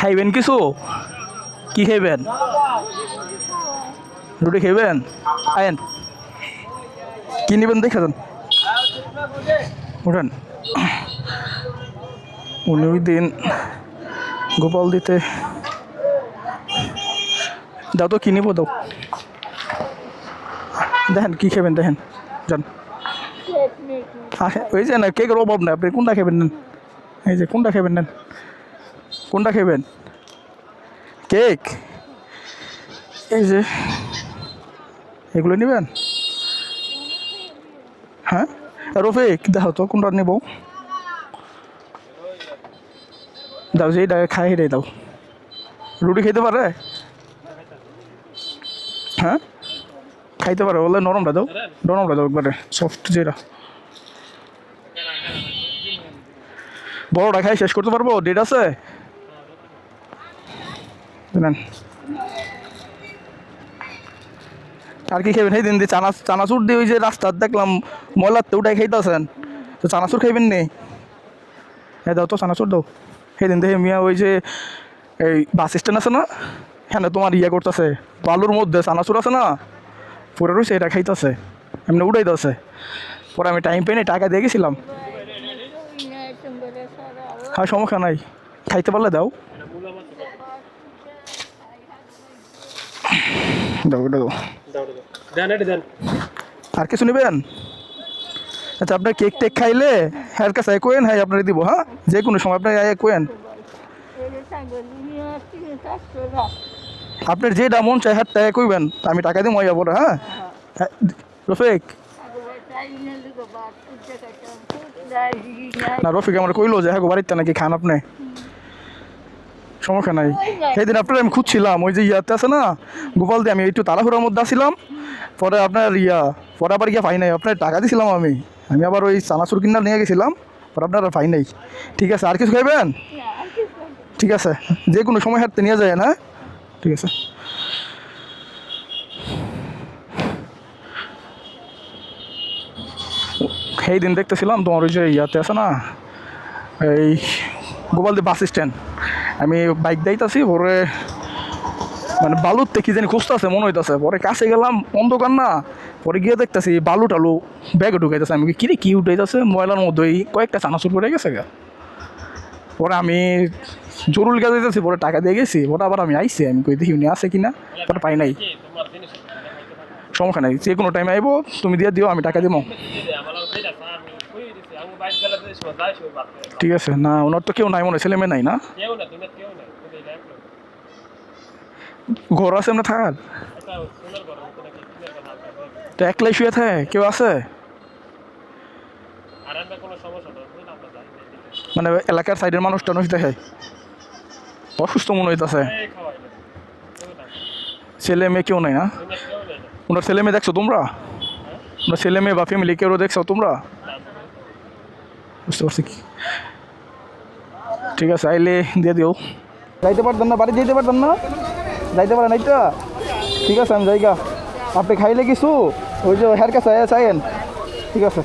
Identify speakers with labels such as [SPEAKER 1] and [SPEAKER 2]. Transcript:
[SPEAKER 1] খাইবেন কিছু? কি খাইবেন? রুটি খাইবেন? আয়েন কি নেবেন দেখে যান, উঠেন। উনি ওই দিন গোপাল দিতে দাও তো, কি নিবো দাও, দেখেন কি খাবেন দেখেন, যান। ওই যে না, কেকের অভাব না, আপনি কোনটা খাবেন নেন, এই যে কোনটা খাবেন নেন, কোনটা খাবেন? কেক, এই যে এগুলো নেবেন? হ্যাঁ রফিক দেখো তো কোনটা নেব, দাও যে এটা খাই হেঁটে দাও। রুটি খেতে পারে? হ্যাঁ খাইতে পারে বলে, নরমটা দাও, নরমটা দাও একবারে সফট যেটা। বড়টা খাই শেষ করতে পারবো, ডেট আছে নেন। আর কি খাইবেন? সেই দিন দিয়ে চানাচুর দিয়ে ওই যে রাস্তার দেখলাম ময়লাতে ওটাই খাইতেছেন, তো চানাচুর খাইবেন নি? হ্যাঁ দাও তো চানাচুর দাও। সেই দিন দেখে মিয়া ওই যে এই বাস স্ট্যান্ড আছে না, হ্যাঁ তোমার ইয়ে করতেছে বালুর মধ্যে চানাচুর আছে না, পরে রয়েছে এটা খাইতেছে, এমনি উড়াই দিচ্ছে। পরে আমি টাইম পাই নাই, টাকা দিয়ে গেছিলাম। হ্যাঁ সমস্যা নাই, খাইতে পারলে দাও, দাও এটা দাও। আর কিছু নেবেন? আচ্ছা আপনার কেক টেক খাইলে হ্যাঁ কাছে কোয়েন, হ্যাঁ আপনার দিব, হ্যাঁ যে কোনো সময় আপনার কোয়েন, আপনার যেটা মন চাই হ্যাঁ টাকা কইবেন, আমি টাকা দিই মজা পরে। হ্যাঁ রফিক, না রফিক আমার কইলো যে হ্যাঁ বাড়িতে নাকি খান আপনি, সমস্যা নাই। সেদিন আপনার আমি খুঁজছিলাম ওই যে ইয়াতে আছে না গোপাল দিয়ে, আমি একটু তাড়াহুড়ার মধ্যে আসছিলাম, পরে আপনার পরে আবার গিয়ে পাই নাই, আপনার টাকা দিয়েছিলাম আমি আবার ওই চানাচুর কিনা নিয়ে গেছিলাম, পরে আপনার আর পাই নাই। ঠিক আছে আর কিছু খাইবেন? ঠিক আছে যে কোনো সময় হাঁটতে নিয়ে যায় না, ঠিক আছে। সেই দিন দেখতেছিলাম তোমার ওই যে ইয়াতে আছে না এই গোপালদি বাস স্ট্যান্ড, আমি বাইক যাইতেছি, পরে মানে বালুতে কি জানি খুঁজতেছে মনে হইতেছে, পরে কাছে গেলাম অন্ধকার না, পরে গিয়ে দেখতেছি বালু টালু ব্যাগে ঢুকাইতেছে, আমি কিরে কি উঠাইতেছে ময়লার মধ্যে ওই কয়েকটা চানাচুর পড়ে গেছে গা। পরে আমি জরুরি কাজে যেতেছি, পরে টাকা দিয়ে গেছি, পরে আবার আমি আইসি, আমি কই দেখি উনি আছে কিনা, পরে পাই নাই। সমস্যা নাই, যে কোনো টাইমে আইবো, তুমি দিয়ে দিও আমি টাকা দিব। ঠিক আছে না, ওনার তো কেউ নাই মনে হয়, ছেলে মেয়ে নাই না? ঘর আছে আমরা থাকার, তো একলাই শুয়ে থাকে, কেউ আছে? মানে এলাকার সাইডের মানুষ টানুষ দেখে অসুস্থ মনে হইতেছে, ছেলে মেয়ে কেউ নাই না? ওনার ছেলে মেয়ে দেখছো তোমরা? ওনার ছেলে মেয়ে বা ফ্যামিলি কেউ দেখছো তোমরা? বুঝতে পারছি কি, ঠিক আছে আইলে দিয়ে দিও। যাইতে পারতেন না, বাড়ি যেতে পারতেন না, যাইতে পারেন এইটা, ঠিক আছে আমি জায়গা, আপনি খাইলে কিছু ওই যে হেয়ার কাছে চাইেন, ঠিক আছে।